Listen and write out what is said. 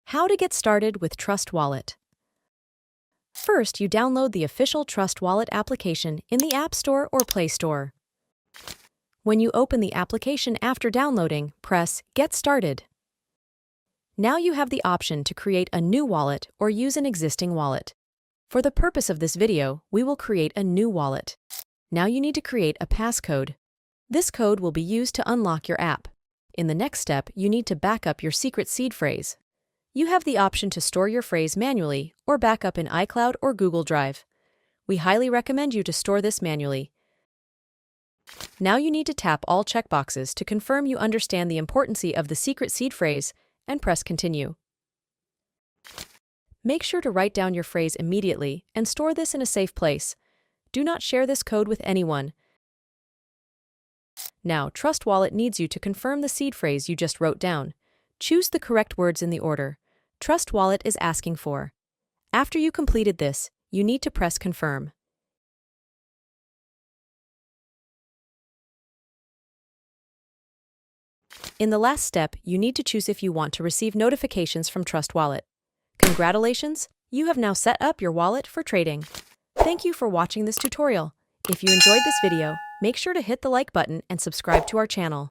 How to get started with Trust Wallet. First, you download the official Trust Wallet application in the App Store or Play Store. When you open the application after downloading, press Get Started. Now you have the option to create a new wallet or use an existing wallet. For the purpose of this video, we will create a new wallet. Now you need to create a passcode. This code will be used to unlock your app. In the next step, you need to back up your secret seed phrase. You have the option to store your phrase manually or back up in iCloud or Google Drive. We highly recommend you to store this manually. Now you need to tap all checkboxes to confirm you understand the importance of the secret seed phrase and press Continue. Make sure to write down your phrase immediately and store this in a safe place. Do not share this code with anyone. Now, Trust Wallet needs you to confirm the seed phrase you just wrote down. Choose the correct words in the order Trust Wallet is asking for. After you completed this, you need to press Confirm. In the last step, you need to choose if you want to receive notifications from Trust Wallet. Congratulations! You have now set up your wallet for trading. Thank you for watching this tutorial. If you enjoyed this video, make sure to hit the like button and subscribe to our channel.